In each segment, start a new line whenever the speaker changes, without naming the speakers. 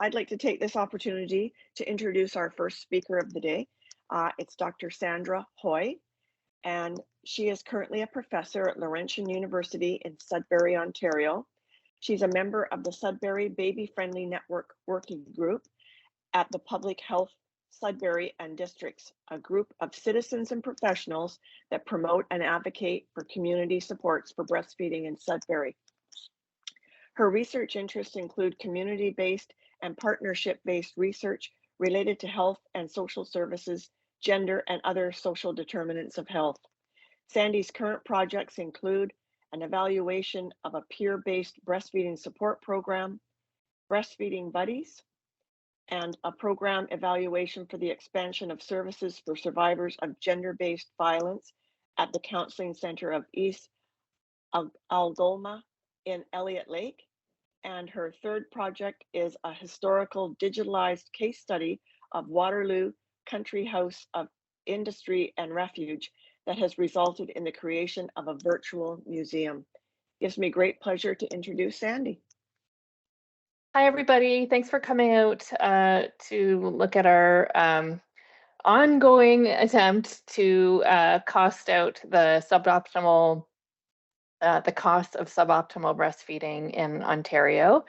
I'd like to take this opportunity to introduce our first speaker of the day. It's Dr. Sandra Hoy, and she is currently a professor at Laurentian University in Sudbury, Ontario. She's a member of the Sudbury Baby Friendly Network Working Group at the Public Health Sudbury and Districts, a group of citizens and professionals that promote and advocate for community supports for breastfeeding in Sudbury. Her research interests include community-based and partnership-based research related to health and social services, gender, and other social determinants of health. Sandy's current projects include an evaluation of a peer-based breastfeeding support program, breastfeeding buddies, and a program evaluation for the expansion of services for survivors of gender-based violence at the Counseling Center of East Algoma in Elliott Lake. And her third project is a historical digitalized case study of Waterloo Country House of Industry and Refuge that has resulted in the creation of a virtual museum. Gives me great pleasure to introduce Sandy.
Hi, everybody. Thanks for coming out to look at our ongoing attempt to cost out the cost of suboptimal breastfeeding in Ontario,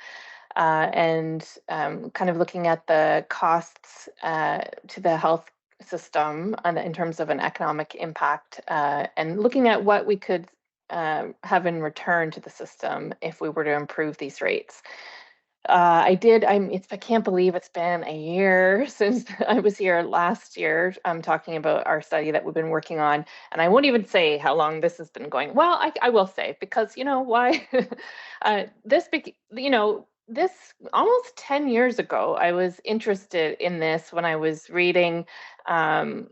and kind of looking at the costs to the health system in terms of an economic impact, and looking at what we could have in return to the system if we were to improve these rates. I can't believe it's been a year since I was here last year. I'm talking about our study that we've been working on, and I won't even say how long this has been going. Well, I will say, because you know why? This almost 10 years ago, I was interested in this when I was reading Bartik's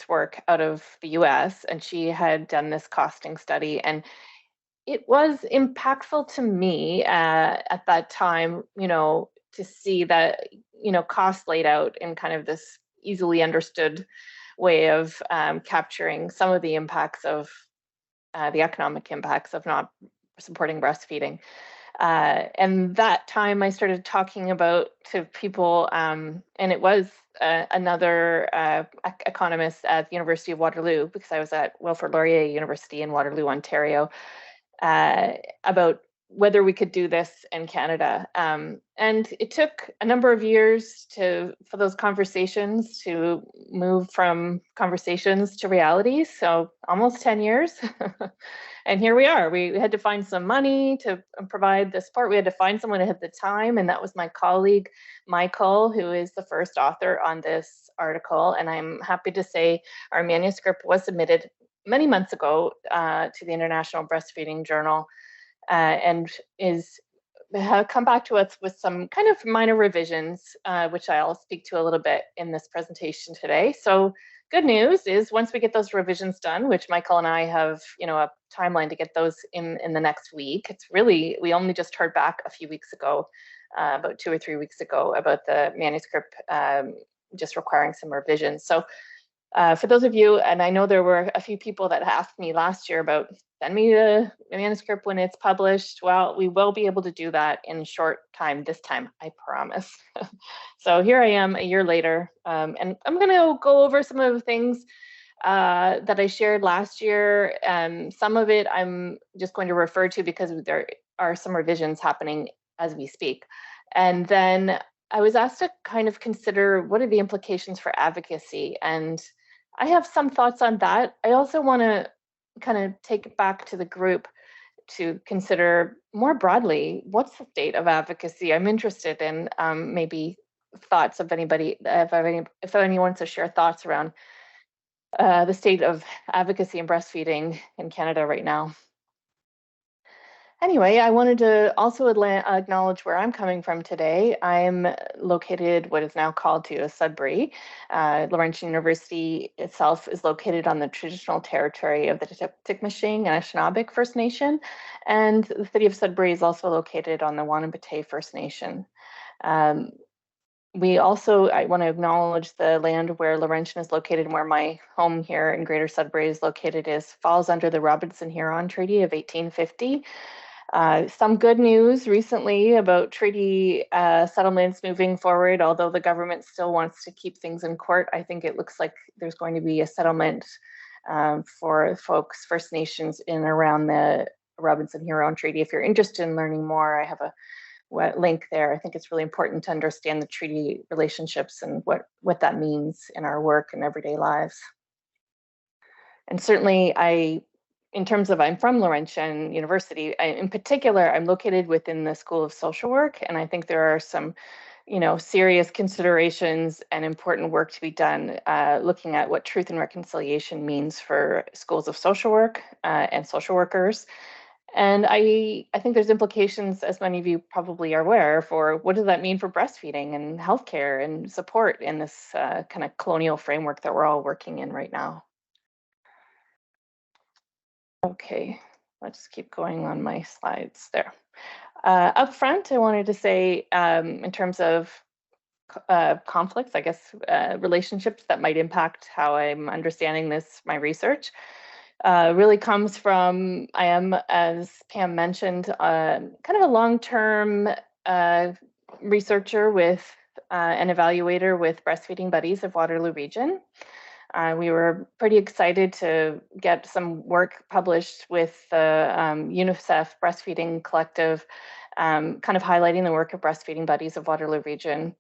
work out of the US, and she had done this costing study, and it was impactful to me at that time, to see that, costs laid out in kind of this easily understood way of capturing some of the impacts of the economic impacts of not supporting breastfeeding. And that time I started talking about to people, and it was another economist at the University of Waterloo, because I was at Wilfrid Laurier University in Waterloo, Ontario, about whether we could do this in Canada. And it took a number of years for those conversations to move from conversations to reality. So almost 10 years. And here we are. We had to find some money to provide the support. We had to find someone who had the time. And that was my colleague, Michael, who is the first author on this article. And I'm happy to say our manuscript was submitted many months ago to the International Breastfeeding Journal, and have come back to us with some kind of minor revisions, which I'll speak to a little bit in this presentation today. So good news is, once we get those revisions done, which Michael and I have, a timeline to get those in the next week. We only just heard back a few weeks ago, about 2 or 3 weeks ago, about the manuscript just requiring some revisions. So for those of you, and I know there were a few people that asked me last year about, send me the manuscript when it's published. Well, we will be able to do that in short time this time, I promise. So here I am a year later, and I'm going to go over some of the things that I shared last year. Some of it I'm just going to refer to because there are some revisions happening as we speak. And then I was asked to kind of consider, what are the implications for advocacy? And I have some thoughts on that. I also want to kind of take it back to the group to consider more broadly, what's the state of advocacy? I'm interested in maybe thoughts of anybody, if anyone wants to share thoughts around the state of advocacy and breastfeeding in Canada right now. Anyway, I wanted to also acknowledge where I'm coming from today. I'm located what is now called to Sudbury. Laurentian University itself is located on the traditional territory of the Tikmashing and Anishinaabe First Nation, and the city of Sudbury is also located on the Wanapitei First Nation. I want to acknowledge the land where Laurentian is located and where my home here in Greater Sudbury is located falls under the Robinson-Huron Treaty of 1850. Some good news recently about treaty settlements moving forward, although the government still wants to keep things in court. I think it looks like there's going to be a settlement for folks, First Nations in and around the Robinson-Huron Treaty. If you're interested in learning more, I have a link there. I think it's really important to understand the treaty relationships and what that means in our work and everyday lives. And certainly in terms of, I'm from Laurentian University, in particular, I'm located within the School of Social Work, and I think there are some, serious considerations and important work to be done looking at what truth and reconciliation means for schools of social work and social workers. And I think there's implications, as many of you probably are aware, for what does that mean for breastfeeding and healthcare and support in this kind of colonial framework that we're all working in right now. Okay, let's keep going on my slides there. Up front, I wanted to say, in terms of conflicts, I guess, relationships that might impact how I'm understanding my research, really comes from, I am, as Pam mentioned, kind of a long-term researcher with an evaluator with Breastfeeding Buddies of Waterloo Region. We were pretty excited to get some work published with the UNICEF Breastfeeding Collective, kind of highlighting the work of Breastfeeding Buddies of Waterloo Region.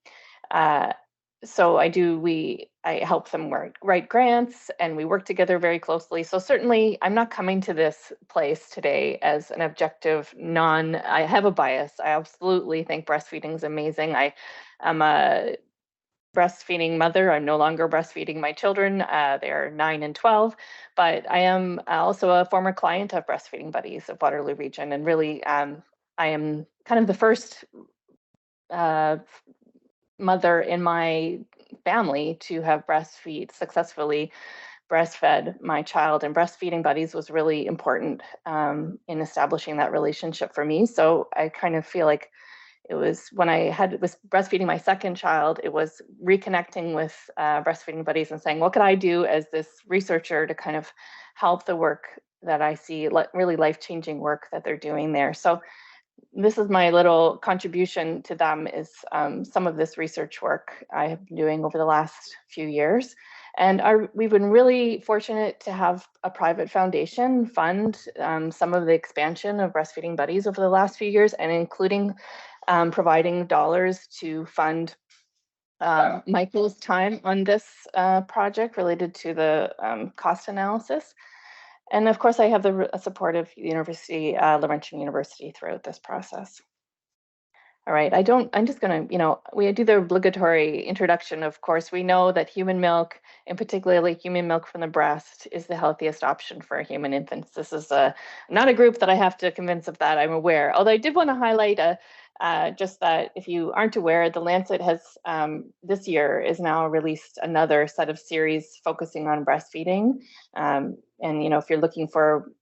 So I help them write grants, and we work together very closely. So certainly I'm not coming to this place today as an objective I have a bias. I absolutely think breastfeeding is amazing. I am a breastfeeding mother. I'm no longer breastfeeding my children. They're 9 and 12, but I am also a former client of Breastfeeding Buddies of Waterloo Region. And really, I am kind of the first mother in my family to have successfully breastfed my child, and Breastfeeding Buddies was really important in establishing that relationship for me. So I kind of feel like it was when was breastfeeding my second child, it was reconnecting with Breastfeeding Buddies and saying, what could I do as this researcher to kind of help the work that I see, really life-changing work that they're doing there. So this is my little contribution to them, is some of this research work I have been doing over the last few years. And we've been really fortunate to have a private foundation fund some of the expansion of Breastfeeding Buddies over the last few years, and including providing dollars to fund Michael's time on this project related to the cost analysis. And of course, I have the support of Laurentian University throughout this process. All right, I'm just gonna, we do the obligatory introduction. Of course, we know that human milk, and particularly human milk from the breast, is the healthiest option for human infants. This is not a group that I have to convince of that, I'm aware. Although I did want to highlight just that if you aren't aware, the Lancet has this year is now released another set of series focusing on breastfeeding. And if you're looking for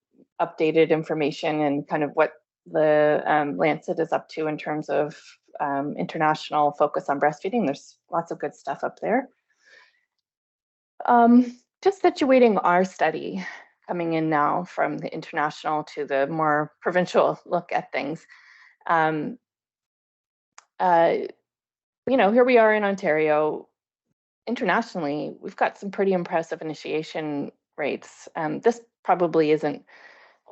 updated information and kind of what the Lancet is up to in terms of international focus on breastfeeding, there's lots of good stuff up there. Just situating our study, coming in now from the international to the more provincial look at things. Here we are in Ontario. Internationally, we've got some pretty impressive initiation rates. This probably isn't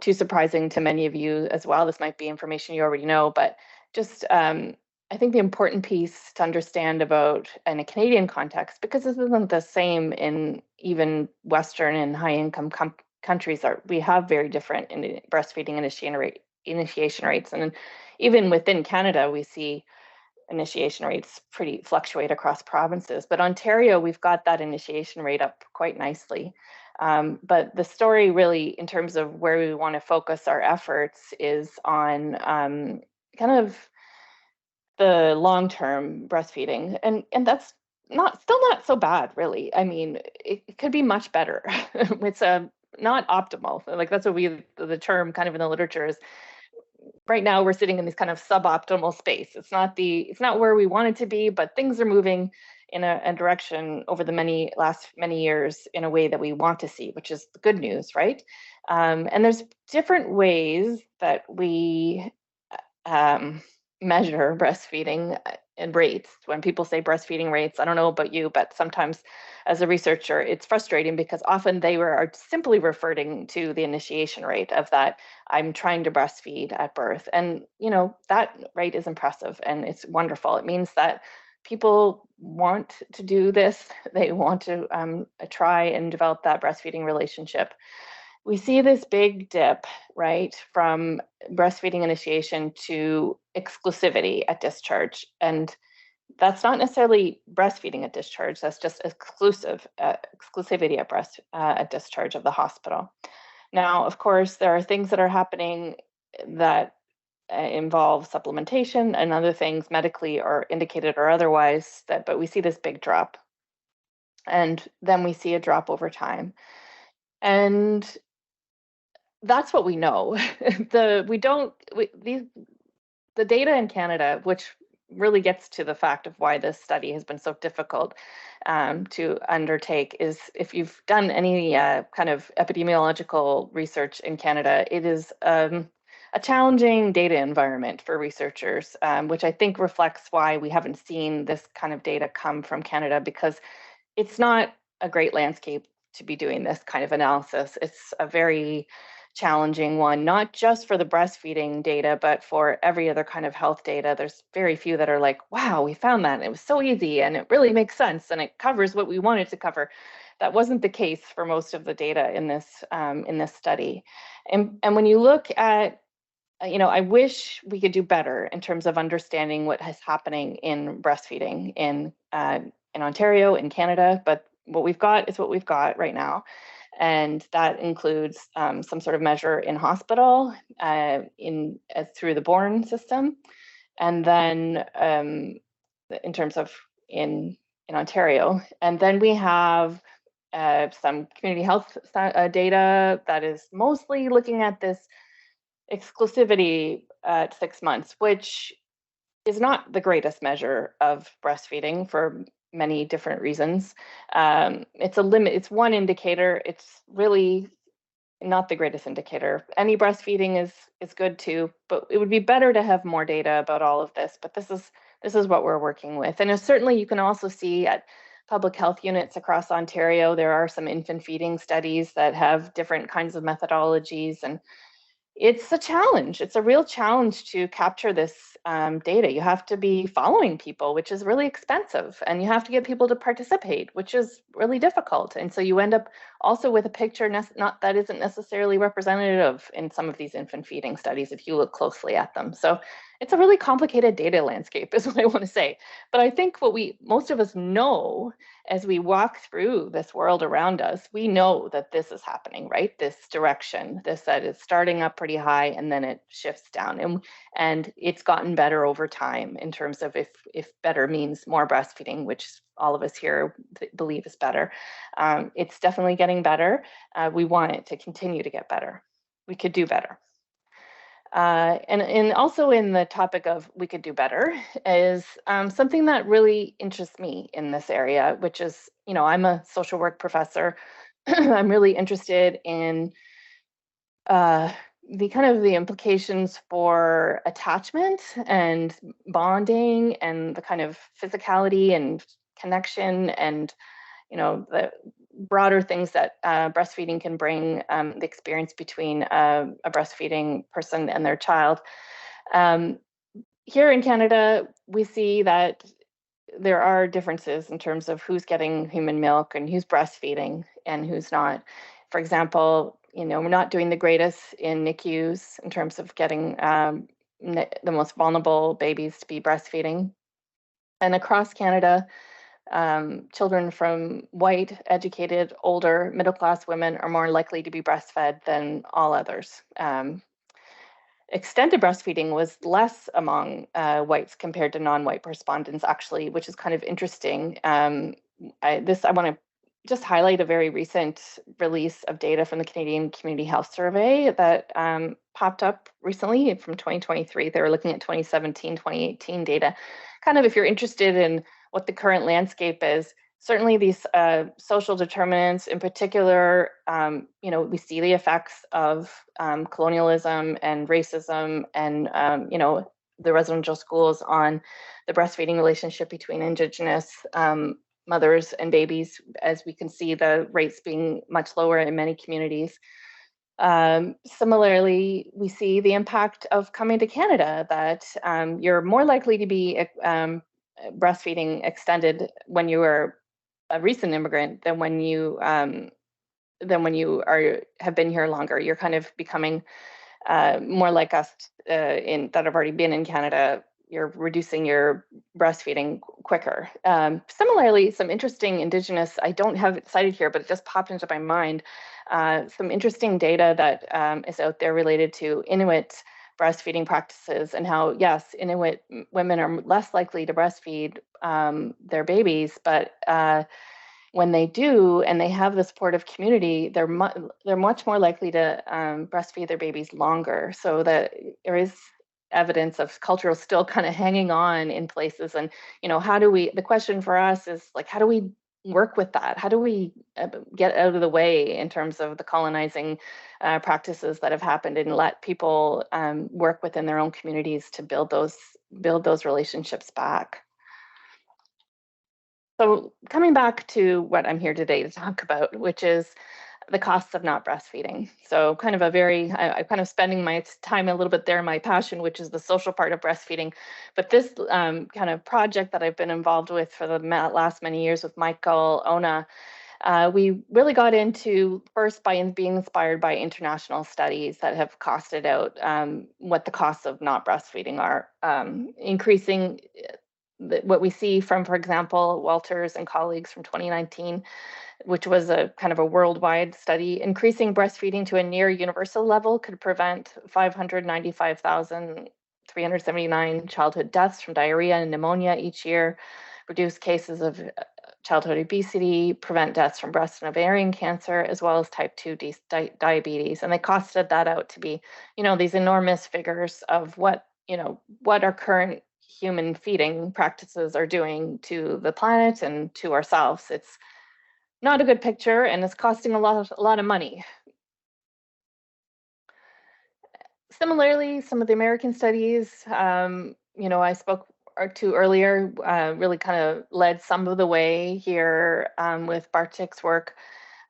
too surprising to many of you as well. This might be information you already know, but just I think the important piece to understand about in a Canadian context, because this isn't the same in even Western and high-income countries, we have very different breastfeeding initiation rates. And even within Canada, we see initiation rates fluctuate across provinces. But Ontario, we've got that initiation rate up quite nicely. But the story really, in terms of where we want to focus our efforts, is on kind of the long-term breastfeeding. And that's still not so bad, really. I mean, it could be much better. It's not optimal. Like that's what the term kind of in the literature is. Right now we're sitting in this kind of suboptimal space. It's not where we want it to be, but things are moving in a direction over the last many years in a way that we want to see, which is the good news, right? And there's different ways that we measure breastfeeding and rates. When people say breastfeeding rates, I don't know about you, but sometimes as a researcher, it's frustrating because often are simply referring to the initiation rate of that I'm trying to breastfeed at birth. And, that rate is impressive and it's wonderful. It means that people want to do this. They want to try and develop that breastfeeding relationship. We see this big dip, right, from breastfeeding initiation to exclusivity at discharge. And that's not necessarily breastfeeding at discharge, that's just exclusivity at discharge of the hospital. Now, of course, there are things that are happening that involve supplementation and other things medically or indicated or otherwise, but we see this big drop. And then we see a drop over time. And that's what we know. The data in Canada, which really gets to the fact of why this study has been so difficult to undertake, is if you've done any kind of epidemiological research in Canada, it is a challenging data environment for researchers, which I think reflects why we haven't seen this kind of data come from Canada, because it's not a great landscape to be doing this kind of analysis. It's a very challenging one, not just for the breastfeeding data, but for every other kind of health data. There's very few that are like, wow, we found that and it was so easy and it really makes sense and it covers what we wanted to cover. That wasn't the case for most of the data in this study. And when you look at, I wish we could do better in terms of understanding what is happening in breastfeeding in Ontario, in Canada, but what we've got is what we've got right now. And that includes some sort of measure in hospital, through the Born system, and then in terms of in Ontario. And then we have some community health data that is mostly looking at this exclusivity at 6 months, which is not the greatest measure of breastfeeding for many different reasons. It's one indicator. It's really not the greatest indicator. Any breastfeeding is good too, but it would be better to have more data about all of this. But this is what we're working with. And certainly you can also see at public health units across Ontario, there are some infant feeding studies that have different kinds of methodologies, and it's a challenge. It's a real challenge to capture this data. You have to be following people, which is really expensive, and you have to get people to participate, which is really difficult. And so you end up also with a picture that isn't necessarily representative in some of these infant feeding studies if you look closely at them. So it's a really complicated data landscape is what I want to say. But I think what most of us know as we walk through this world around us, we know that this is happening, right? This direction, that is starting up pretty high and then it shifts down. And it's gotten better over time in terms of if better means more breastfeeding, which all of us here believe is better. It's definitely getting better. We want it to continue to get better. We could do better. And also in the topic of we could do better is something that really interests me in this area, which is, I'm a social work professor. I'm really interested in the implications for attachment and bonding and the kind of physicality and connection and, the broader things that breastfeeding can bring, the experience between a breastfeeding person and their child. Here in Canada, we see that there are differences in terms of who's getting human milk and who's breastfeeding and who's not. For example, we're not doing the greatest in NICUs in terms of getting the most vulnerable babies to be breastfeeding. And across Canada, children from white, educated, older, middle-class women are more likely to be breastfed than all others. Extended breastfeeding was less among whites compared to non-white respondents, actually, which is kind of interesting. I want to just highlight a very recent release of data from the Canadian Community Health Survey that popped up recently from 2023. They were looking at 2017, 2018 data. Kind of if you're interested in what the current landscape is. Certainly these social determinants in particular, we see the effects of colonialism and racism and, the residential schools on the breastfeeding relationship between Indigenous mothers and babies, as we can see the rates being much lower in many communities. Similarly, we see the impact of coming to Canada, that you're more likely to be breastfeeding extended when you are a recent immigrant than when you have been here longer. You're kind of becoming more like us that have already been in Canada. You're reducing your breastfeeding quicker. Similarly, some interesting Indigenous, I don't have it cited here, but it just popped into my mind, some interesting data that is out there related to Inuit breastfeeding practices, and how, yes, Inuit women are less likely to breastfeed their babies, but when they do and they have the supportive community, they're much more likely to breastfeed their babies longer. So that there is evidence of cultural still kind of hanging on in places. And the question for us is, like, how do we work with that? How do we get out of the way in terms of the colonizing practices that have happened, and let people work within their own communities to build those relationships back? So coming back to what I'm here today to talk about, which is the costs of not breastfeeding. So kind of I'm kind of spending my time a little bit there, my passion, which is the social part of breastfeeding. But this kind of project that I've been involved with for the last many years with Michael Ona, we really got into first by being inspired by international studies that have costed out what the costs of not breastfeeding are, increasing what we see from, for example, Walters and colleagues from 2019, which was a kind of a worldwide study. Increasing breastfeeding to a near universal level could prevent 595,379 childhood deaths from diarrhea and pneumonia each year, reduce cases of childhood obesity, prevent deaths from breast and ovarian cancer, as well as type 2 diabetes. And they costed that out to be, these enormous figures of what our current human feeding practices are doing to the planet and to ourselves. It's not a good picture, and it's costing a lot of money. Similarly, some of the American studies, I spoke to earlier, really kind of led some of the way here with Bartik's work,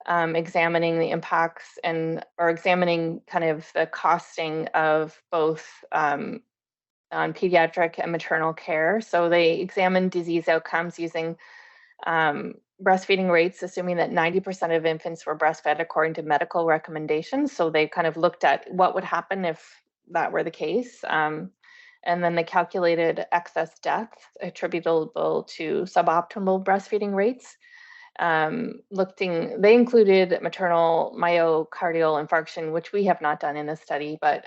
examining the impacts or examining kind of the costing of both on pediatric and maternal care. So they examined disease outcomes using breastfeeding rates, assuming that 90% of infants were breastfed according to medical recommendations. So they kind of looked at what would happen if that were the case. And then they calculated excess deaths attributable to suboptimal breastfeeding rates. They included maternal myocardial infarction, which we have not done in this study, but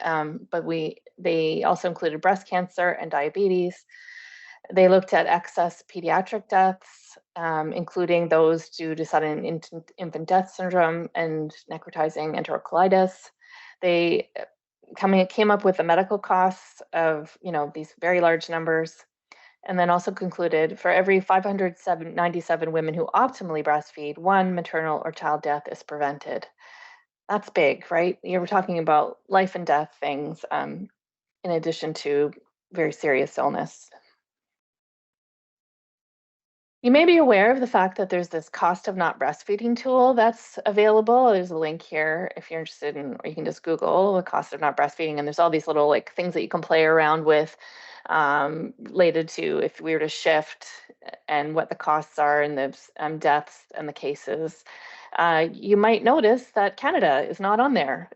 they also included breast cancer and diabetes. They looked at excess pediatric deaths, including those due to sudden infant death syndrome and necrotizing enterocolitis. They came up with the medical costs of these very large numbers, and then also concluded for every 597 women who optimally breastfeed, one maternal or child death is prevented. That's big, right? You're talking about life and death things, in addition to very serious illness. You may be aware of the fact that there's this cost of not breastfeeding tool that's available. There's a link here if you're interested in, or you can just Google the cost of not breastfeeding. And there's all these little things that you can play around with related to if we were to shift and what the costs are and the deaths and the cases. You might notice that Canada is not on there,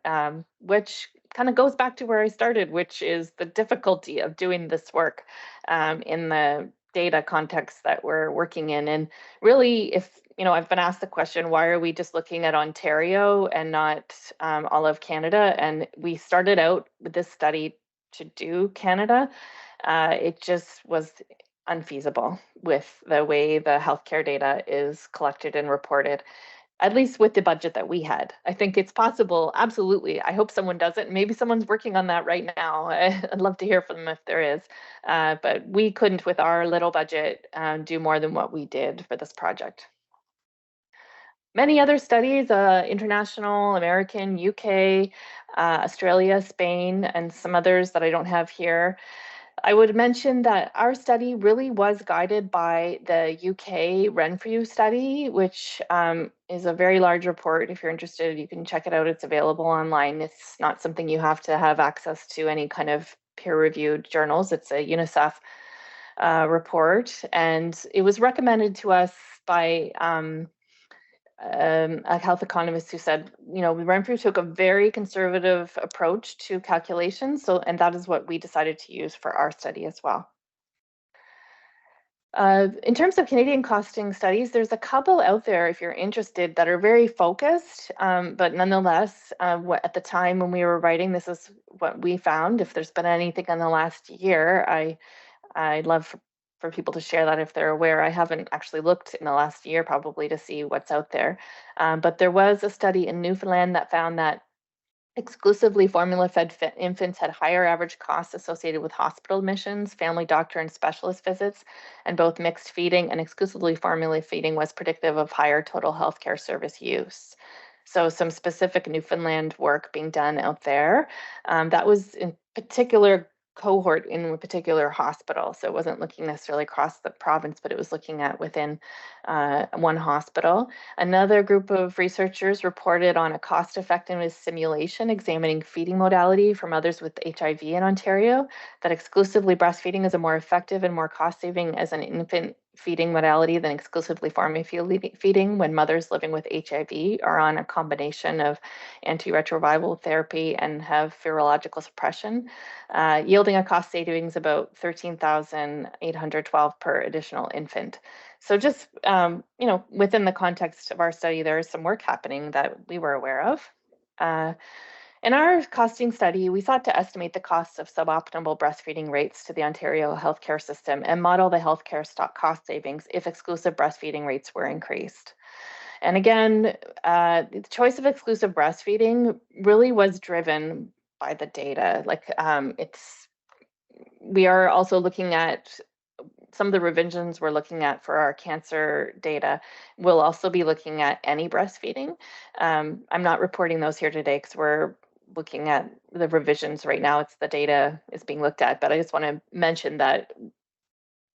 which kind of goes back to where I started, which is the difficulty of doing this work in the data context that we're working in. And really, if I've been asked the question, why are we just looking at Ontario and not all of Canada? And we started out with this study to do Canada. It just was unfeasible with the way the healthcare data is collected and reported. at least with the budget that we had. I think it's possible, absolutely. I hope someone does it. Maybe someone's working on that right now. I'd love to hear from them if there is. But we couldn't, with our little budget, do more than what we did for this project. Many other studies, international, American, UK, Australia, Spain, and some others that I don't have here. I would mention that our study really was guided by the UK Renfrew study, which is a very large report. If you're interested, you can check it out. It's available online. It's not something you have to have access to any kind of peer-reviewed journals. It's a UNICEF report, and it was recommended to us by a health economist who said, Renfrew took a very conservative approach to calculations. And that is what we decided to use for our study as well. In terms of Canadian costing studies, there's a couple out there, if you're interested, that are very focused, but nonetheless, at the time when we were writing, this is what we found. If there's been anything in the last year, I'd love for people to share that if they're aware. I haven't actually looked in the last year probably to see what's out there. But there was a study in Newfoundland that found that exclusively formula-fed infants had higher average costs associated with hospital admissions, family doctor and specialist visits, and both mixed feeding and exclusively formula feeding was predictive of higher total healthcare service use. So some specific Newfoundland work being done out there. That was in particular cohort in a particular hospital. So it wasn't looking necessarily across the province, but it was looking at within one hospital. Another group of researchers reported on a cost effectiveness simulation examining feeding modality from others with HIV in Ontario, that exclusively breastfeeding is a more effective and more cost saving as an infant feeding modality than exclusively formula feeding when mothers living with HIV are on a combination of antiretroviral therapy and have virological suppression, yielding a cost savings about $13,812 per additional infant. So just, within the context of our study, there is some work happening that we were aware of. In our costing study, we sought to estimate the costs of suboptimal breastfeeding rates to the Ontario healthcare system and model the healthcare stock cost savings if exclusive breastfeeding rates were increased. And again, the choice of exclusive breastfeeding really was driven by the data. We are also looking at some of the revisions we're looking at for our cancer data. We'll also be looking at any breastfeeding. I'm not reporting those here today because we're looking at the revisions right now. It's the data is being looked at, but I just want to mention that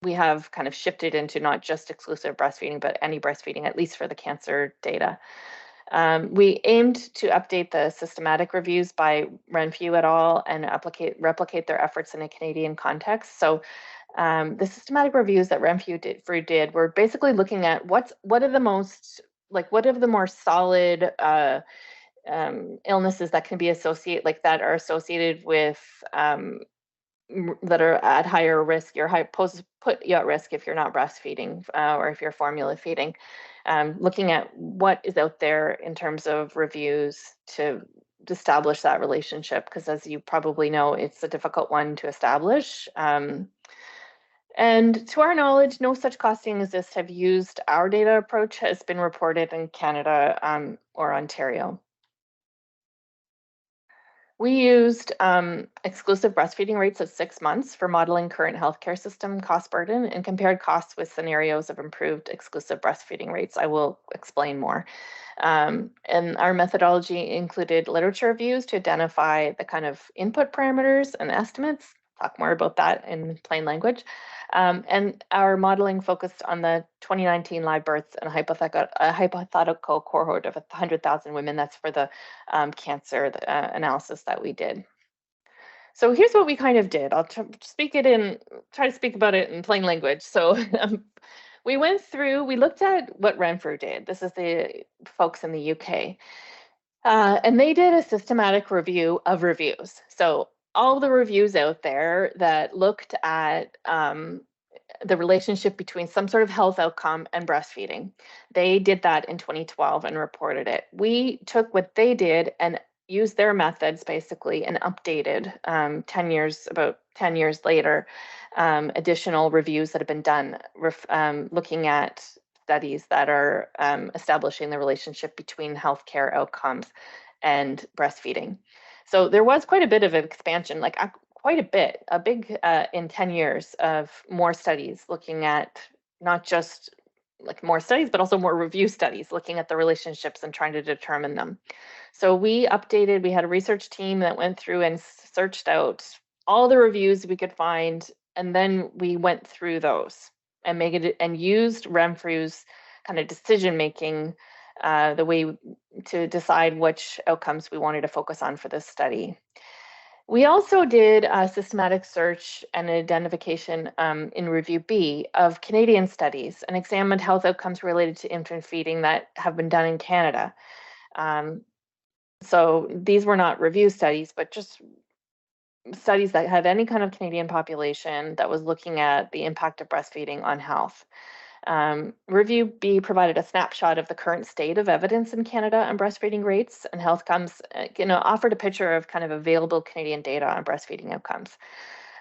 we have kind of shifted into not just exclusive breastfeeding, but any breastfeeding, at least for the cancer data. We aimed to update the systematic reviews by Renfrew et al. And replicate their efforts in a Canadian context. So the systematic reviews that Renfrew did were basically looking at what are the more solid illnesses that can be associated, that are associated with that are at higher risk, put you at risk if you're not breastfeeding or if you're formula feeding. Looking at what is out there in terms of reviews to establish that relationship, because as you probably know, it's a difficult one to establish. And to our knowledge, no such costing as this have used our data approach has been reported in Canada or Ontario. We used exclusive breastfeeding rates at 6 months for modeling current healthcare system cost burden and compared costs with scenarios of improved exclusive breastfeeding rates. I will explain more. And our methodology included literature reviews to identify the kind of input parameters and estimates. Talk more about that in plain language. And our modeling focused on the 2019 live births and a hypothetical cohort of 100,000 women. That's for the cancer analysis that we did. So here's what we kind of did. I'll try to speak about it in plain language. So we looked at what Renfrew did. This is the folks in the UK. And they did a systematic review of reviews. So all the reviews out there that looked at the relationship between some sort of health outcome and breastfeeding. They did that in 2012 and reported it. We took what they did and used their methods basically and updated about 10 years later, additional reviews that have been done looking at studies that are establishing the relationship between healthcare outcomes and breastfeeding. So there was quite a bit of expansion, like quite a bit, a big in 10 years of more studies looking at not just like more studies, but also more review studies looking at the relationships and trying to determine them. So we had a research team that went through and searched out all the reviews we could find, and then we went through those and used Renfrew's kind of decision making the way to decide which outcomes we wanted to focus on for this study. We also did a systematic search and identification in Review B of Canadian studies and examined health outcomes related to infant feeding that have been done in Canada. So these were not review studies, but just studies that had any kind of Canadian population that was looking at the impact of breastfeeding on health. Review B provided a snapshot of the current state of evidence in Canada on breastfeeding rates and health outcomes, offered a picture of kind of available Canadian data on breastfeeding outcomes.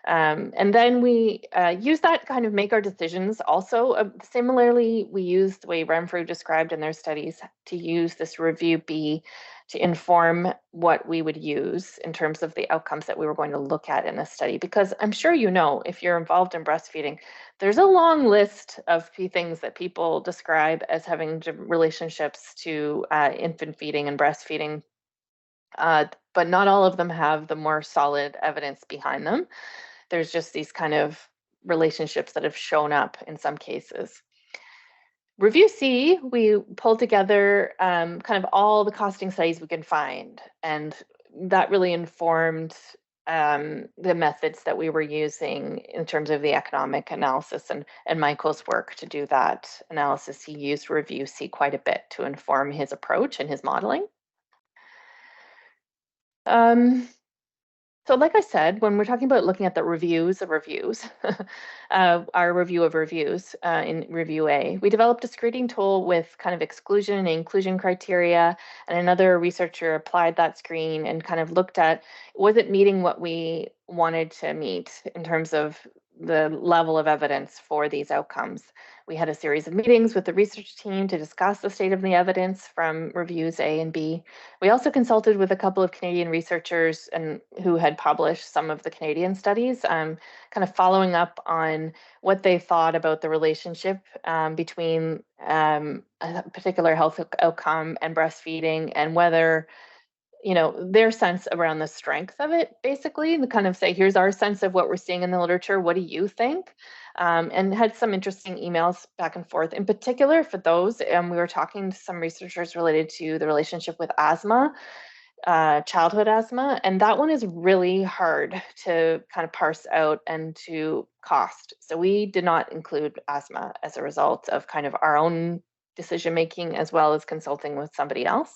And then we use that kind of make our decisions also. Similarly, we used the way Renfrew described in their studies to use this Review B to inform what we would use in terms of the outcomes that we were going to look at in this study. Because I'm sure you know, if you're involved in breastfeeding, there's a long list of things that people describe as having relationships to infant feeding and breastfeeding, but not all of them have the more solid evidence behind them. There's just these kind of relationships that have shown up in some cases. Review C, we pulled together kind of all the costing studies we can find, and that really informed the methods that we were using in terms of the economic analysis, and Michael's work to do that analysis. He used Review C quite a bit to inform his approach and his modeling. So like I said, when we're talking about looking at the reviews of reviews, our review of reviews in Review A, we developed a screening tool with kind of exclusion and inclusion criteria, and another researcher applied that screen and kind of looked at, was it meeting what we wanted to meet in terms of the level of evidence for these outcomes. We had a series of meetings with the research team to discuss the state of the evidence from reviews A and B. We also consulted with a couple of Canadian researchers and who had published some of the Canadian studies, kind of following up on what they thought about the relationship between a particular health outcome and breastfeeding, and whether their sense around the strength of it, basically, and kind of say, here's our sense of what we're seeing in the literature. What do you think? And had some interesting emails back and forth. In particular, for those, we were talking to some researchers related to the relationship with asthma, childhood asthma, and that one is really hard to kind of parse out and to cost. So we did not include asthma as a result of kind of our own decision making, as well as consulting with somebody else.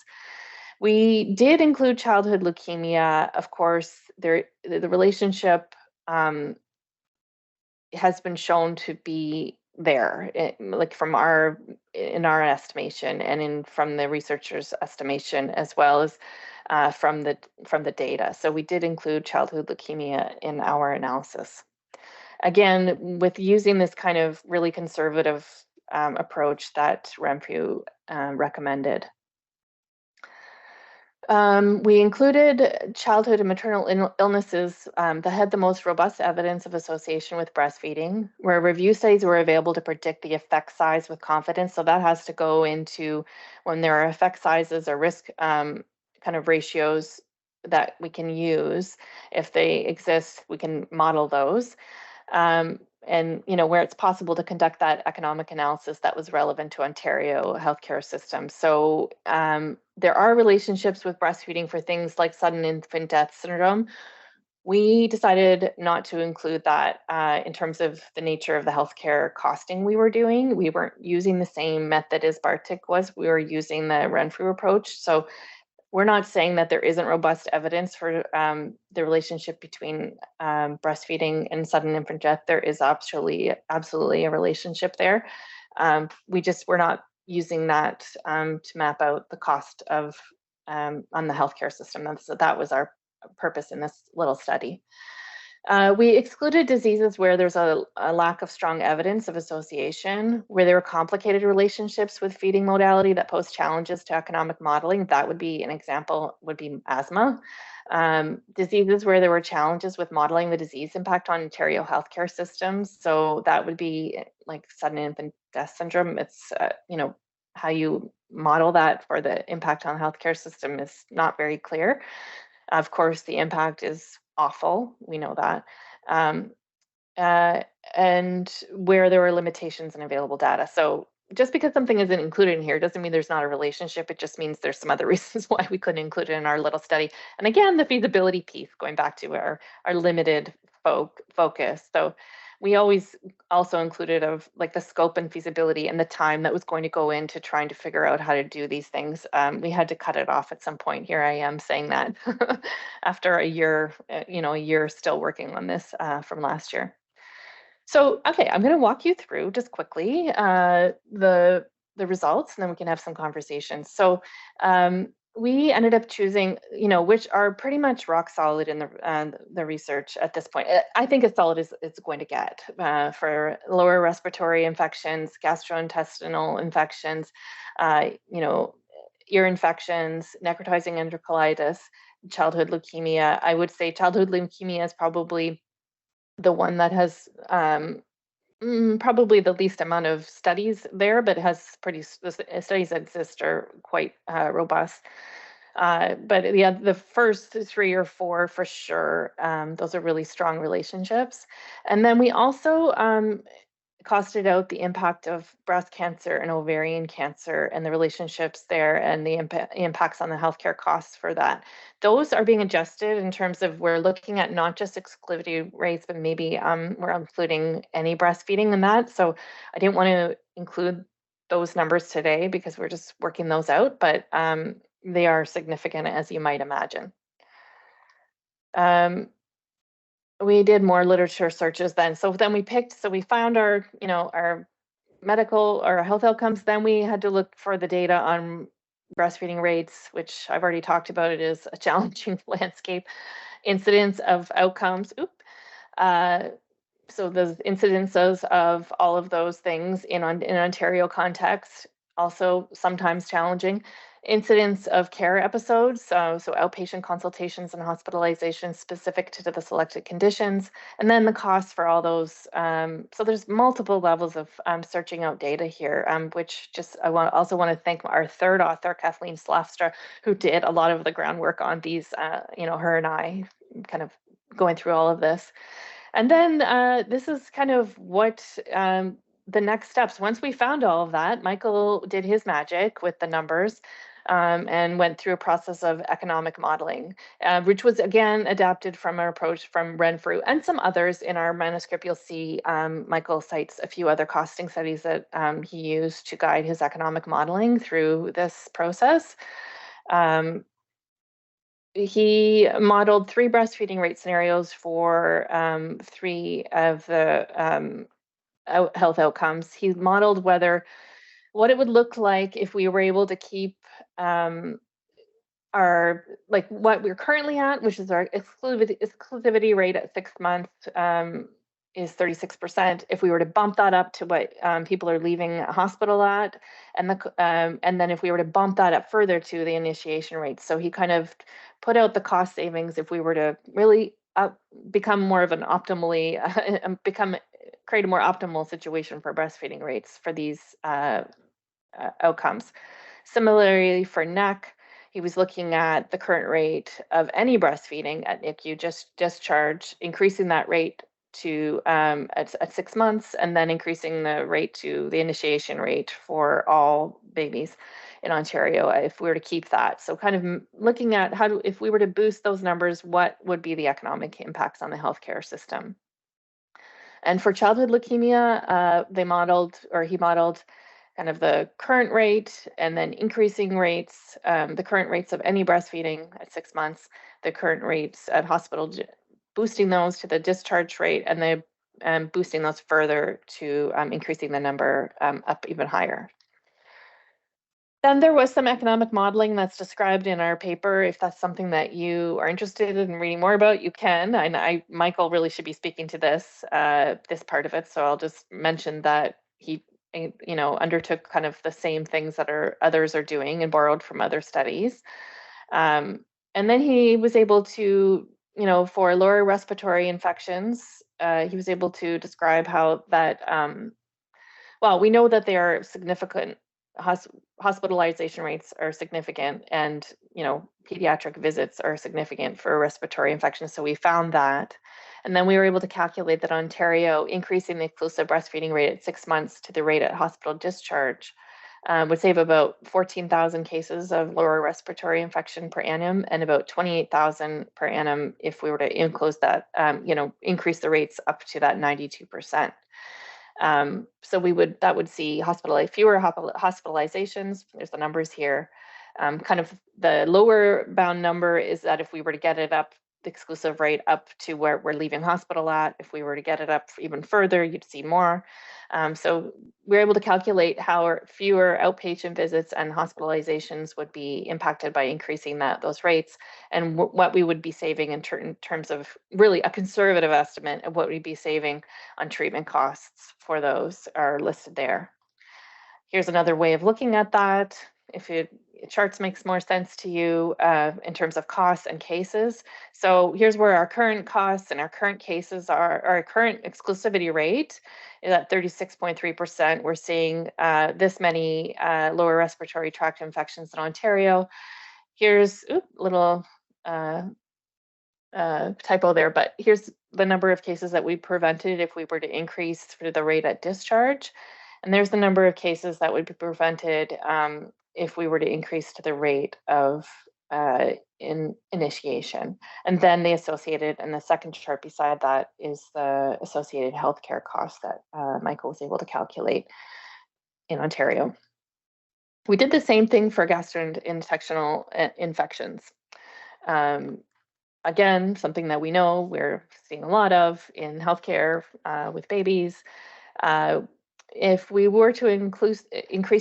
We did include childhood leukemia. Of course, the relationship has been shown to be there, like in our estimation, and from the researchers' estimation, as well as from the data. So we did include childhood leukemia in our analysis. Again, with using this kind of really conservative approach that Renfrew recommended. We included childhood and maternal illnesses that had the most robust evidence of association with breastfeeding, where review studies were available to predict the effect size with confidence. So that has to go into when there are effect sizes or risk kind of ratios that we can use. If they exist, we can model those. And where it's possible to conduct that economic analysis that was relevant to Ontario healthcare system. So there are relationships with breastfeeding for things like sudden infant death syndrome. We decided not to include that in terms of the nature of the healthcare costing we were doing. We weren't using the same method as Bartik was. We were using the Renfrew approach. So we're not saying that there isn't robust evidence for the relationship between breastfeeding and sudden infant death. There is absolutely a relationship there. We're not using that to map out the cost of on the healthcare system. That was our purpose in this little study. We excluded diseases where there's a lack of strong evidence of association, where there were complicated relationships with feeding modality that pose challenges to economic modeling. That would be an example, would be asthma. Diseases where there were challenges with modeling the disease impact on Ontario healthcare systems. So that would be like sudden infant death syndrome. It's, how you model that for the impact on the healthcare system is not very clear. Of course, the impact is awful. We know that. Um, uh, and where there are limitations in available data. So just because something isn't included in here doesn't mean there's not a relationship. It just means there's some other reasons why we couldn't include it in our little study. And again, the feasibility piece, going back to our limited focus. So we always also included of like the scope and feasibility and the time that was going to go into trying to figure out how to do these things. We had to cut it off at some point. Here I am saying that after a year, a year still working on this from last year. So, okay, I'm going to walk you through just quickly the results, and then we can have some conversations. So, we ended up choosing, which are pretty much rock solid in the research at this point. I think as solid as it's going to get for lower respiratory infections, gastrointestinal infections, ear infections, necrotizing enterocolitis, childhood leukemia. I would say childhood leukemia is probably the one that has probably the least amount of studies there, but has the studies that exist are quite robust. But yeah, the first 3 or 4 for sure, those are really strong relationships. And then we also costed out the impact of breast cancer and ovarian cancer and the relationships there and the impacts on the healthcare costs for that. Those are being adjusted in terms of we're looking at not just exclusivity rates, but maybe we're including any breastfeeding in that. So I didn't want to include those numbers today because we're just working those out, but they are significant as you might imagine. We did more literature searches then. So then we found our medical or health outcomes. Then we had to look for the data on breastfeeding rates, which I've already talked about. It is a challenging landscape. Incidence of outcomes. So the incidences of all of those things in Ontario context, also sometimes challenging. Incidence of care episodes, so outpatient consultations and hospitalizations specific to the selected conditions, and then the costs for all those. So there's multiple levels of searching out data here, which just I also want to thank our third author, Kathleen Slafstra, who did a lot of the groundwork on these. Her and I kind of going through all of this. And then this is kind of what the next steps. Once we found all of that, Michael did his magic with the numbers and went through a process of economic modeling, which was again adapted from our approach from Renfrew and some others in our manuscript. You'll see Michael cites a few other costing studies that he used to guide his economic modeling through this process. He modeled 3 breastfeeding rate scenarios for 3 of the health outcomes. He modeled what it would look like if we were able to keep our what we're currently at, which is our exclusivity rate at 6 months, is 36%. If we were to bump that up to what people are leaving hospital at, and then if we were to bump that up further to the initiation rate. So he kind of put out the cost savings if we were to really become more of an optimally create a more optimal situation for breastfeeding rates for these outcomes. Similarly for NEC, he was looking at the current rate of any breastfeeding at NICU discharge, increasing that rate to at 6 months, and then increasing the rate to the initiation rate for all babies in Ontario if we were to keep that. So kind of looking at if we were to boost those numbers, what would be the economic impacts on the healthcare system? And for childhood leukemia, he modeled kind of the current rate and then increasing rates, the current rates of any breastfeeding at 6 months, the current rates at hospital, boosting those to the discharge rate, and then boosting those further to increasing the number up even higher. Then there was some economic modeling that's described in our paper. If that's something that you are interested in reading more about, you can. And Michael really should be speaking to this part of it. So I'll just mention that he, undertook kind of the same things that others are doing and borrowed from other studies. And then he was able to, for lower respiratory infections, he was able to describe how that well, we know that they are significant. Hospitalization rates are significant, and pediatric visits are significant for respiratory infections. So we found that, and then we were able to calculate that Ontario increasing the exclusive breastfeeding rate at 6 months to the rate at hospital discharge would save about 14,000 cases of lower respiratory infection per annum, and about 28,000 per annum if we were to increase the rates up to that 92%. So that would see fewer hospitalizations. There's the numbers here. Kind of the lower bound number is that if we were to get it up, the exclusive rate up to where we're leaving hospital at, if we were to get it up even further, you'd see more. So we're able to calculate how fewer outpatient visits and hospitalizations would be impacted by increasing those rates, and what we would be saving in terms of really a conservative estimate of what we'd be saving on treatment costs for those are listed there. Here's another way of looking at that. If charts makes more sense to you in terms of costs and cases. So here's where our current costs and our current cases are. Our current exclusivity rate is at 36.3%. We're seeing this many lower respiratory tract infections in Ontario. Here's a little typo there, but here's the number of cases that we prevented if we were to increase the rate at discharge. And there's the number of cases that would be prevented if we were to increase to the rate of initiation. And then the associated, and the second chart beside that is the associated healthcare costs that Michael was able to calculate in Ontario. We did the same thing for gastrointestinal infections. Again, something that we know we're seeing a lot of in healthcare with babies. If we were to increase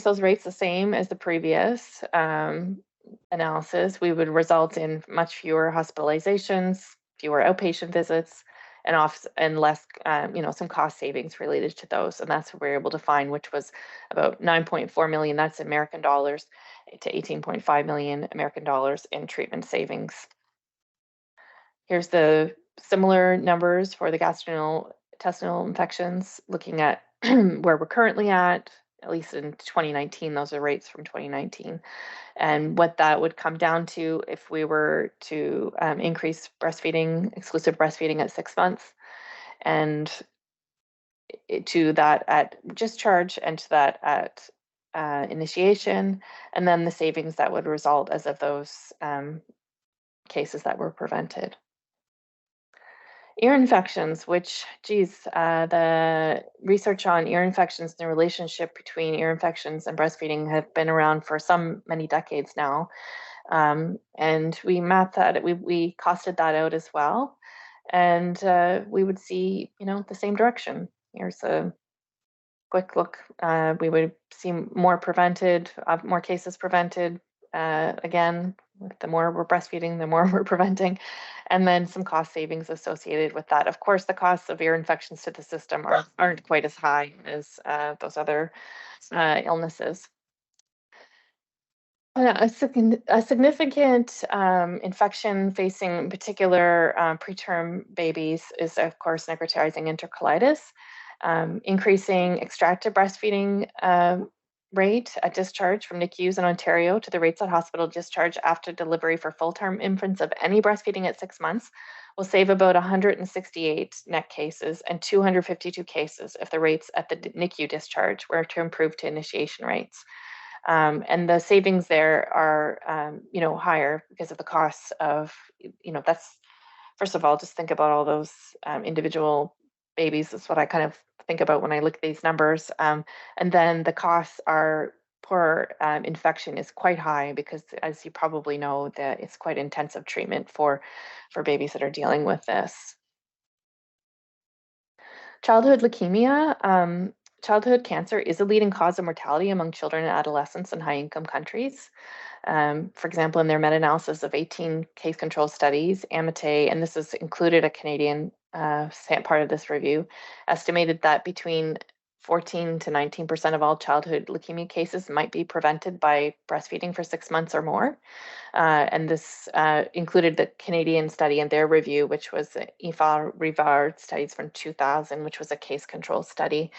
those rates the same as the previous analysis, we would result in much fewer hospitalizations, fewer outpatient visits, and less, some cost savings related to those. And that's what we were able to find, which was about 9.4 million, that's American dollars, to 18.5 million American dollars in treatment savings. Here's the similar numbers for the gastrointestinal infections, looking at where we're currently at least in 2019. Those are rates from 2019. And what that would come down to if we were to increase exclusive breastfeeding at 6 months, and to that at discharge, and to that at initiation, and then the savings that would result as of those cases that were prevented. Ear infections, which, the research on ear infections and the relationship between ear infections and breastfeeding have been around for many decades now. And we mapped that, we costed that out as well. And we would see, the same direction. Here's a quick look. We would see more cases prevented. Again, the more we're breastfeeding, the more we're preventing, and then some cost savings associated with that. Of course, the costs of ear infections to the system aren't quite as high as those other illnesses. A significant infection facing, in particular, preterm babies is, of course, necrotizing enterocolitis. Increasing extracted breastfeeding rate at discharge from NICUs in Ontario to the rates at hospital discharge after delivery for full-term infants of any breastfeeding at 6 months will save about 168 net cases and 252 cases if the rates at the NICU discharge were to improve to initiation rates. And the savings there are, higher because of the costs of, that's, first of all, just think about all those individual babies. That's what I kind of think about when I look at these numbers. And then the costs per infection is quite high because, as you probably know, that it's quite intensive treatment for babies that are dealing with this. Childhood leukemia. childhood cancer is a leading cause of mortality among children and adolescents in high-income countries. For example, in their meta-analysis of 18 case control studies, Amite, and this has included a Canadian part of this review, estimated that between 14 to 19% of all childhood leukemia cases might be prevented by breastfeeding for 6 months or more. And this included the Canadian study in their review, which was IFA-REVARD studies from 2000, which was a case control study,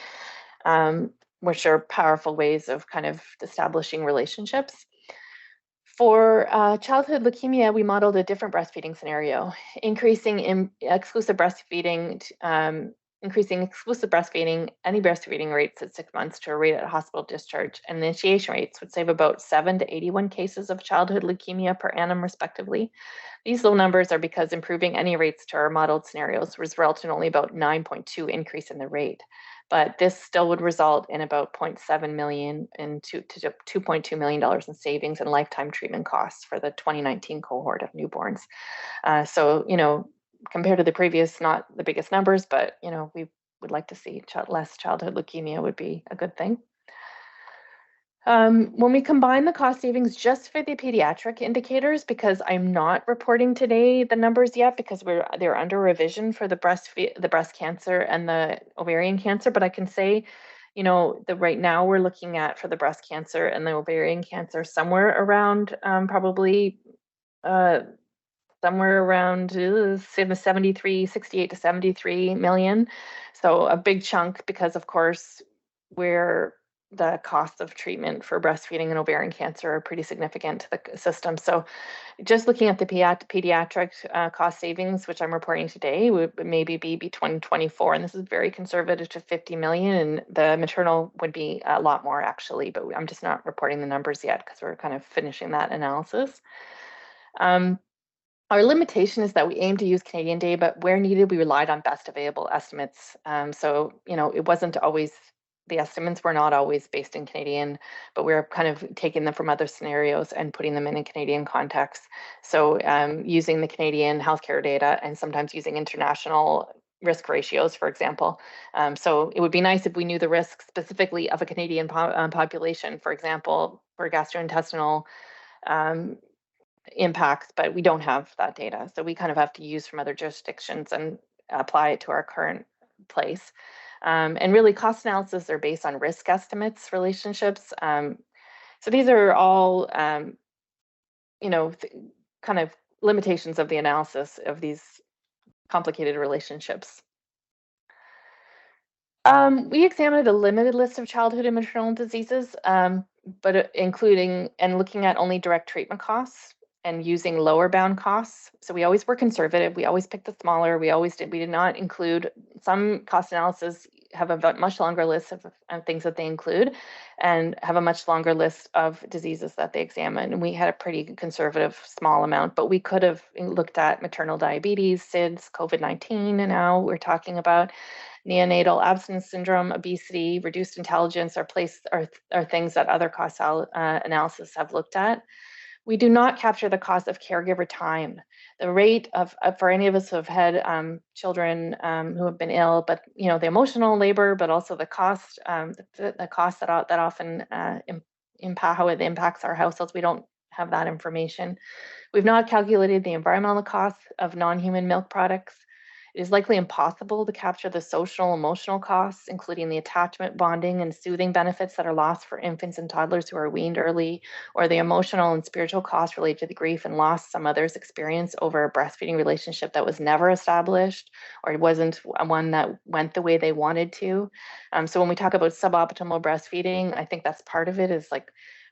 which are powerful ways of kind of establishing relationships. For childhood leukemia, we modeled a different breastfeeding scenario, increasing exclusive breastfeeding, any breastfeeding rates at 6 months to a rate at hospital discharge, and initiation rates would save about 7 to 81 cases of childhood leukemia per annum, respectively. These low numbers are because improving any rates to our modeled scenarios result in only about 9.2 increase in the rate. But this still would result in about 0.7 million and to $2.2 million in savings and lifetime treatment costs for the 2019 cohort of newborns. So, compared to the previous, not the biggest numbers, but, we would like to see less childhood leukemia would be a good thing. When we combine the cost savings just for the pediatric indicators, because I'm not reporting today the numbers yet because they're under revision for the breast cancer and the ovarian cancer, but I can say, that right now we're looking at for the breast cancer and the ovarian cancer somewhere around somewhere around 68 to 73 million. So a big chunk because of course the costs of treatment for breastfeeding and ovarian cancer are pretty significant to the system. So just looking at the pediatric cost savings, which I'm reporting today, would maybe be 2024, and this is very conservative to 50 million, and the maternal would be a lot more actually, but I'm just not reporting the numbers yet because we're kind of finishing that analysis. Our limitation is that we aim to use Canadian data, but where needed, we relied on best available estimates. So, it wasn't always, the estimates were not always based in Canadian, but we're kind of taking them from other scenarios and putting them in a Canadian context. So using the Canadian healthcare data and sometimes using international risk ratios, for example. So it would be nice if we knew the risk specifically of a Canadian population, for example, for gastrointestinal impacts, but we don't have that data. So we kind of have to use from other jurisdictions and apply it to our current place. And really cost analysis are based on risk estimates relationships. So these are all, kind of limitations of the analysis of these complicated relationships. We examined a limited list of childhood and maternal diseases, but including and looking at only direct treatment costs and using lower bound costs. So we always were conservative. We always picked the smaller. We did not include some cost analysis have a much longer list of things that they include and have a much longer list of diseases that they examine. And we had a pretty conservative small amount, but we could have looked at maternal diabetes, SIDS, COVID-19, and now we're talking about neonatal abstinence syndrome, obesity, reduced intelligence are things that other cost analysis have looked at. We do not capture the cost of caregiver time. The rate of for any of us who have had children who have been ill, but the emotional labor, but also the cost, the cost that often impact how it impacts our households. We don't have that information. We've not calculated the environmental costs of non-human milk products. It is likely impossible to capture the social, emotional costs, including the attachment, bonding, and soothing benefits that are lost for infants and toddlers who are weaned early, or the emotional and spiritual costs related to the grief and loss some others experience over a breastfeeding relationship that was never established, or wasn't one that went the way they wanted to. So when we talk about suboptimal breastfeeding, I think that's part of it is like,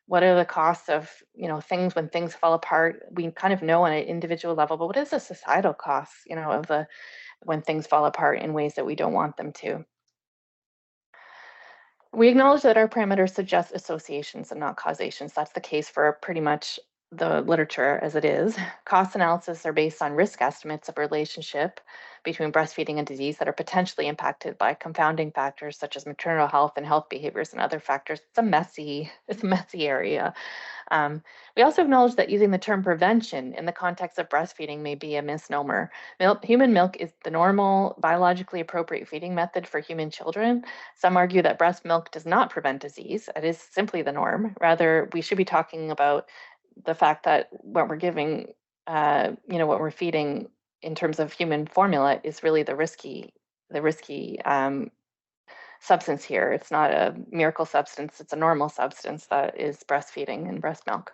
what are the costs of things when things fall apart? We kind of know on an individual level, but what is the societal cost of the when things fall apart in ways that we don't want them to? We acknowledge that our parameters suggest associations and not causations. That's the case for pretty much the literature as it is, cost analysis are based on risk estimates of relationship between breastfeeding and disease that are potentially impacted by confounding factors such as maternal health and health behaviors and other factors. It's a messy area. Um, we also acknowledge that using the term prevention in the context of breastfeeding may be a misnomer. Human milk is the normal, biologically appropriate feeding method for human children. Some argue that breast milk does not prevent disease. It is simply the norm. Rather, we should be talking about the fact that what we're giving, what we're feeding in terms of human formula is really the risky substance here. It's not a miracle substance, it's a normal substance that is breastfeeding and breast milk.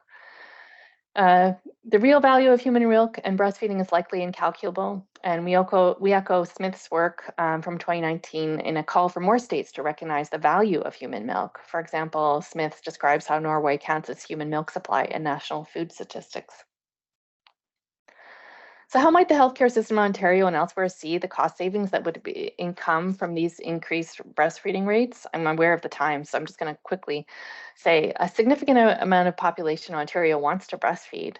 The real value of human milk and breastfeeding is likely incalculable, and we echo Smith's work from 2019 in a call for more states to recognize the value of human milk. For example, Smith describes how Norway counts its human milk supply in national food statistics. So how might the healthcare system in Ontario and elsewhere see the cost savings that would come from these increased breastfeeding rates? I'm aware of the time, so I'm just going to quickly say a significant amount of population in Ontario wants to breastfeed.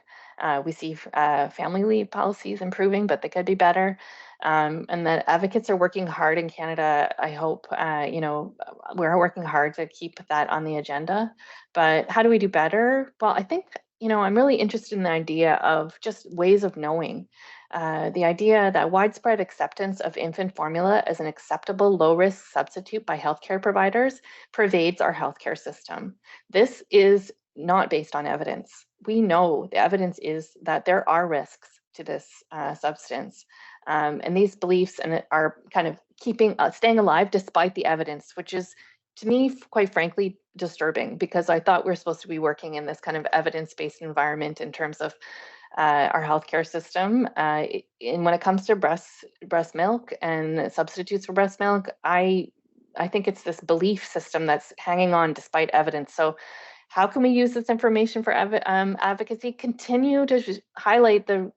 We see family leave policies improving, but they could be better. And that advocates are working hard in Canada. I hope, we're working hard to keep that on the agenda. But how do we do better? Well, I think, I'm really interested in the idea of just ways of knowing. The idea that widespread acceptance of infant formula as an acceptable low-risk substitute by healthcare providers pervades our healthcare system. This is not based on evidence. We know the evidence is that there are risks to this substance. And these beliefs are kind of staying alive despite the evidence, which is, to me, quite frankly, disturbing, because I thought we are supposed to be working in this kind of evidence-based environment in terms of our healthcare system. And when it comes to breast milk and substitutes for breast milk, I think it's this belief system that's hanging on despite evidence. So how can we use this information for advocacy? Continue to highlight the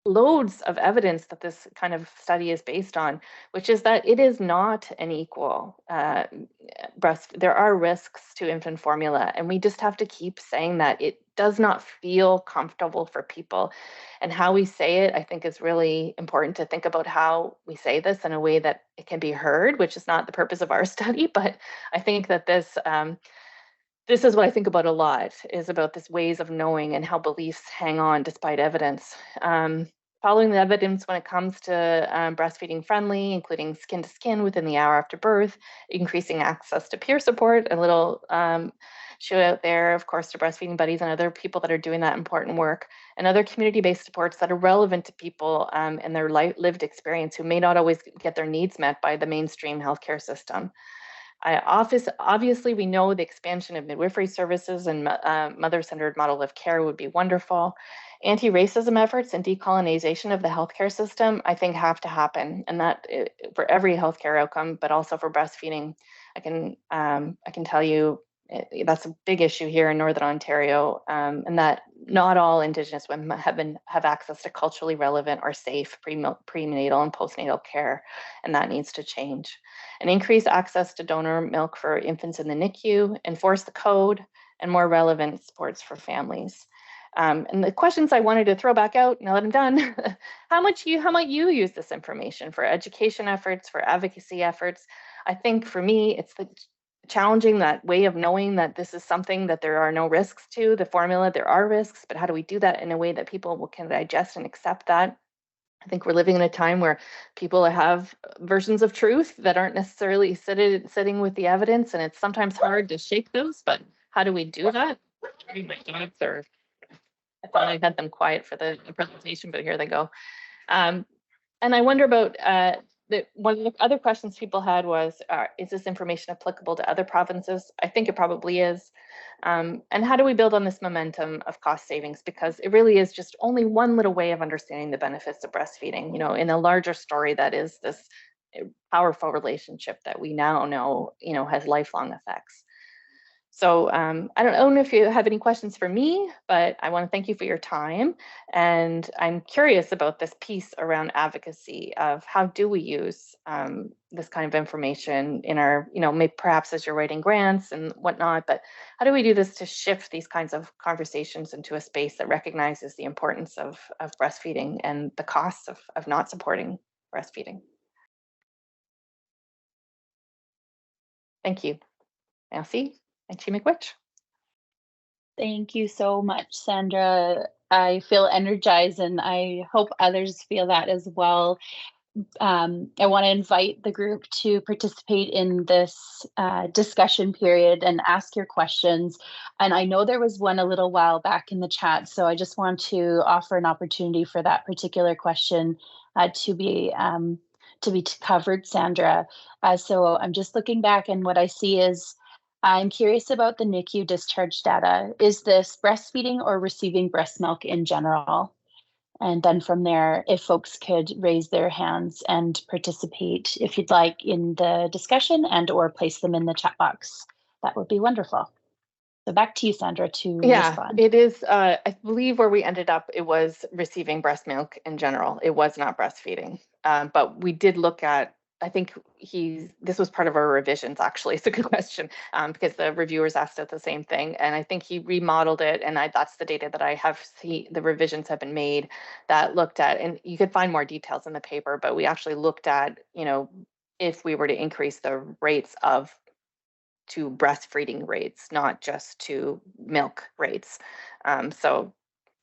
loads of evidence that this kind of study is based on, which is that it is not an equal there are risks to infant formula, and we just have to keep saying that. It does not feel comfortable for people, and how we say it, I think, is really important to think about how we say this in a way that it can be heard, which is not the purpose of our study, but I think that this is what I think about a lot, is about this ways of knowing and how beliefs hang on despite evidence. Following the evidence when it comes to breastfeeding friendly, including skin to skin within the hour after birth, increasing access to peer support, a little shout out there, of course, to breastfeeding buddies and other people that are doing that important work, and other community-based supports that are relevant to people and their lived experience who may not always get their needs met by the mainstream healthcare system. Obviously, we know the expansion of midwifery services and mother-centered model of care would be wonderful. Anti-racism efforts and decolonization of the healthcare system, I think, have to happen, and that for every healthcare outcome, but also for breastfeeding. I can tell you that's a big issue here in Northern Ontario, and that not all Indigenous women have access to culturally relevant or safe prenatal and postnatal care, and that needs to change. And increase access to donor milk for infants in the NICU, enforce the code, and more relevant supports for families. And the questions I wanted to throw back out, now that I'm done, how might you use this information for education efforts, for advocacy efforts? I think for me, it's challenging that way of knowing that this is something that there are no risks to, the formula, there are risks, but how do we do that in a way that people can digest and accept that? I think we're living in a time where people have versions of truth that aren't necessarily sitting with the evidence, and it's sometimes hard to shake those, but how do we do that? My dogs are, I thought I had them quiet for the presentation, but here they go. And I wonder about one of the other questions people had was, is this information applicable to other provinces? I think it probably is. And how do we build on this momentum of cost savings? Because it really is just only one little way of understanding the benefits of breastfeeding, in a larger story that is this powerful relationship that we now know, has lifelong effects. So I don't know if you have any questions for me, but I want to thank you for your time. And I'm curious about this piece around advocacy of how do we use this kind of information in our, maybe perhaps as you're writing grants and whatnot, but how do we do this to shift these kinds of conversations into a space that recognizes the importance of breastfeeding and the costs of not supporting breastfeeding? Thank you. Merci. Thank you, McWitch.
Thank you so much, Sandra. I feel energized and I hope others feel that as well. I want to invite the group to participate in this discussion period and ask your questions. And I know there was one a little while back in the chat, so I just want to offer an opportunity for that particular question to be covered, Sandra. So I'm just looking back, and what I see is I'm curious about the NICU discharge data. Is this breastfeeding or receiving breast milk in general? And then from there, if folks could raise their hands and participate, if you'd like, in the discussion and or place them in the chat box, that would be wonderful. So back to you, Sandra, to respond.
It is, I believe where we ended up, it was receiving breast milk in general. It was not breastfeeding. But we did look at, I think this was part of our revisions, actually. It's a good question, because the reviewers asked us the same thing. And I think he remodeled it. And that's the data that I have seen, the revisions have been made that looked at, and you could find more details in the paper, but we actually looked at, if we were to increase the rates to breastfeeding rates, not just to milk rates. So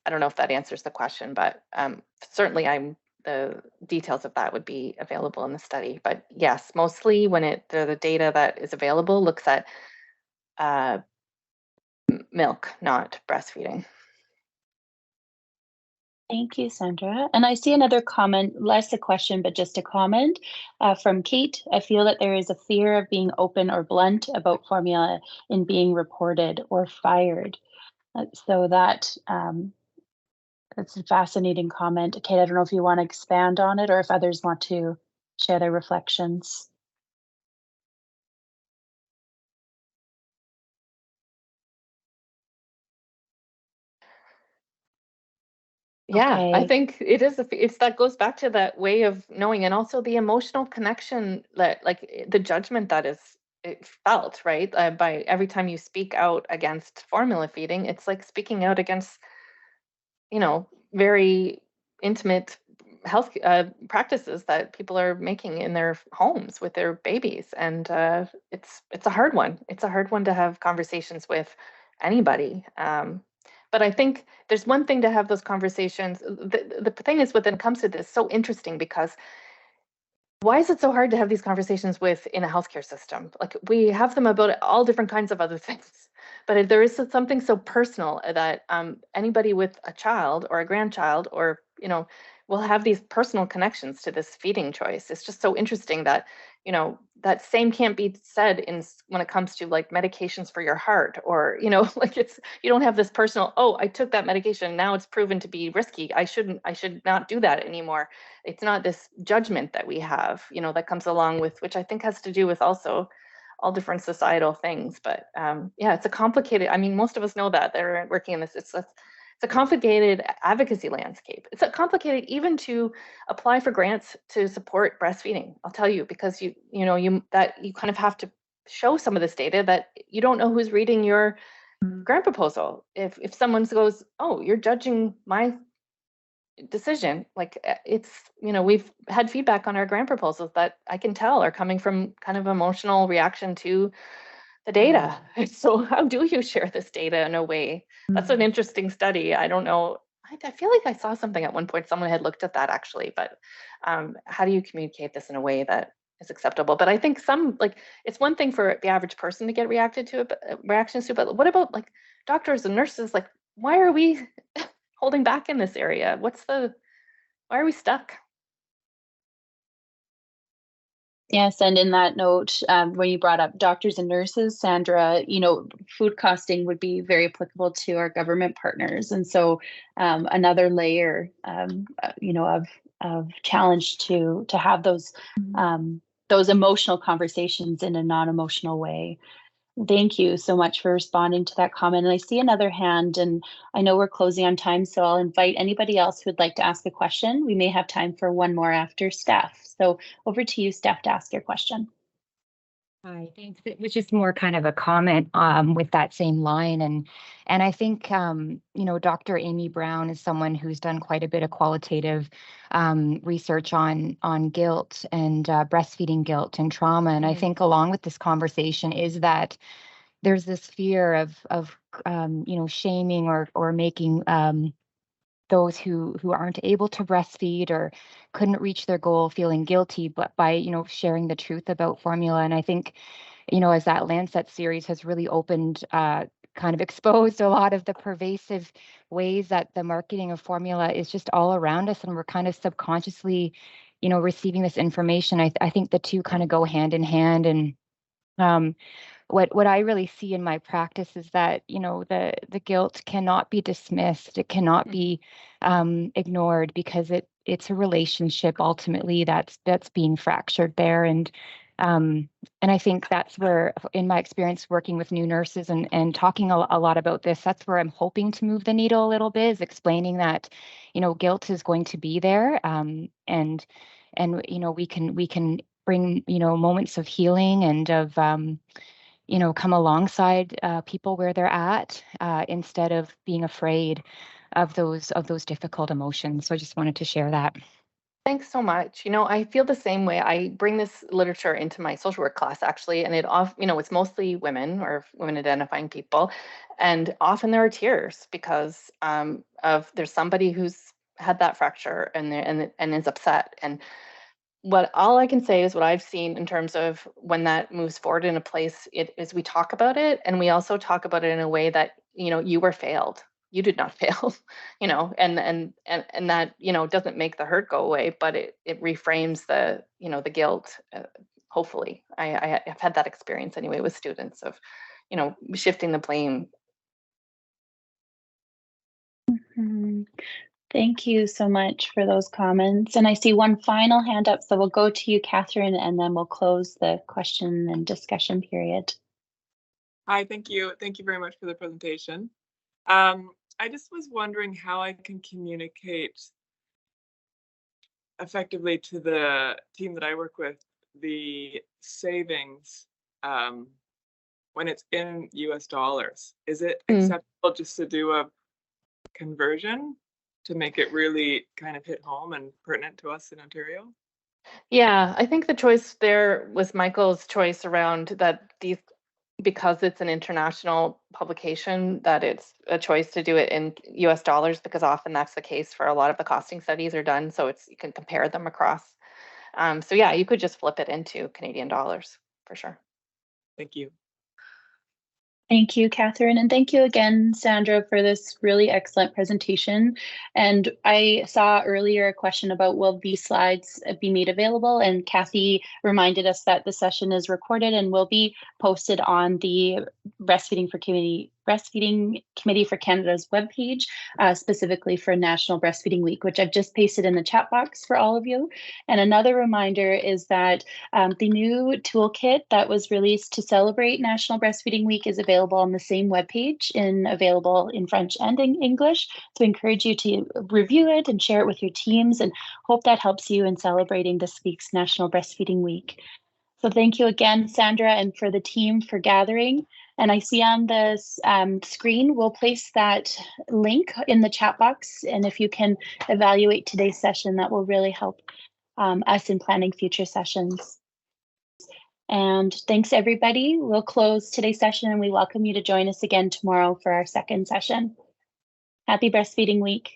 I don't know if that answers the question, but certainly the details of that would be available in the study. But yes, mostly when the data that is available looks at milk, not breastfeeding.
Thank you, Sandra. And I see another comment, less a question, but just a comment from Kate. I feel that there is a fear of being open or blunt about formula in being reported or fired. So that's a fascinating comment. Kate, I don't know if you want to expand on it or if others want to share their reflections.
Yeah,
Okay.
I think it is. It's that goes back to that way of knowing, and also the emotional connection that, like, the judgment that is felt, right? By every time you speak out against formula feeding, it's like speaking out against, very intimate health practices that people are making in their homes with their babies, and it's a hard one. It's a hard one to have conversations with anybody. But I think there's one thing to have those conversations. The thing is, when it comes to this, so interesting because why is it so hard to have these conversations in a healthcare system? Like, we have them about all different kinds of other things, but there is something so personal that anybody with a child or a grandchild or, will have these personal connections to this feeding choice. It's just so interesting that, that same can't be said when it comes to like medications for your heart or, like you don't have this personal, oh, I took that medication, now it's proven to be risky. I should not do that anymore. It's not this judgment that we have, that comes along with, which I think has to do with also all different societal things. But yeah, it's a complicated, I mean, most of us know that they're working in this. It's a complicated advocacy landscape. It's complicated even to apply for grants to support breastfeeding. I'll tell you, because you kind of have to show some of this data that you don't know who's reading your grant proposal. If someone goes, oh, you're judging my decision, like it's, we've had feedback on our grant proposals that I can tell are coming from kind of emotional reaction to the data. So how do you share this data in a way? That's an interesting study. I don't know. I feel like I saw something at one point, someone had looked at that actually, but how do you communicate this in a way that is acceptable? But I think it's one thing for the average person to get reactions to, but what about like doctors and nurses? Like, why are we holding back in this area? Why are we stuck?
Yes, and in that note, when you brought up doctors and nurses, Sandra, food costing would be very applicable to our government partners, and so another layer, of challenge to have those emotional conversations in a non-emotional way. Thank you so much for responding to that comment. And I see another hand, and I know we're closing on time, so I'll invite anybody else who would like to ask a question. We may have time for one more after Steph. So over to you, Steph, to ask your question.
Hi, thanks. It was just more kind of a comment with that same line, and I think Dr. Amy Brown is someone who's done quite a bit of qualitative research on guilt and breastfeeding guilt and trauma, and I think along with this conversation is that there's this fear of shaming or making those who aren't able to breastfeed or couldn't reach their goal feeling guilty, but by sharing the truth about formula. And I think as that Lancet series has really opened kind of exposed a lot of the pervasive ways that the marketing of formula is just all around us, and we're kind of subconsciously receiving this information. I think the two kind of go hand in hand. And what I really see in my practice is that the guilt cannot be dismissed. It cannot be ignored, because it's a relationship ultimately that's being fractured there. And I think that's where, in my experience working with new nurses and talking a lot about this, that's where I'm hoping to move the needle a little bit, is explaining that guilt is going to be there, and we can bring moments of healing and of come alongside people where they're at, instead of being afraid of those difficult emotions. So I just wanted to share that.
Thanks so much. I feel the same way. I bring this literature into my social work class, actually, and it's mostly women or women identifying people, and often there are tears because there's somebody who's had that fracture and is upset. And all I can say is what I've seen in terms of when that moves forward in a place, it is we talk about it, and we also talk about it in a way that you were failed. You did not fail, and that doesn't make the hurt go away, but it reframes the guilt. Hopefully, I've had that experience anyway with students of shifting the blame.
Mhm. Thank you so much for those comments. And I see one final hand up, so we'll go to you, Catherine, and then we'll close the question and discussion period.
Hi, thank you. Thank you very much for the presentation. I just was wondering how I can communicate effectively to the team that I work with the savings when it's in US dollars. Is it acceptable just to do a conversion to make it really kind of hit home and pertinent to us in Ontario?
Yeah, I think the choice there was Michael's choice around that because it's an international publication, that it's a choice to do it in US dollars, because often that's the case for a lot of the costing studies are done. So you can compare them across. So yeah, you could just flip it into Canadian dollars for sure.
Thank you.
Thank you, Catherine. And thank you again, Sandra, for this really excellent presentation. And I saw earlier a question about, will these slides be made available? And Kathy reminded us that the session is recorded and will be posted on the Breastfeeding Committee for Canada's webpage, specifically for National Breastfeeding Week, which I've just pasted in the chat box for all of you. And another reminder is that the new toolkit that was released to celebrate National Breastfeeding Week is available on the same webpage, available in French and in English. So I encourage you to review it and share it with your teams, and hope that helps you in celebrating this week's National Breastfeeding Week. So thank you again, Sandra, and for the team for gathering. And I see on the screen, we'll place that link in the chat box. And if you can evaluate today's session, that will really help us in planning future sessions. And thanks, everybody. We'll close today's session, and we welcome you to join us again tomorrow for our second session. Happy Breastfeeding Week.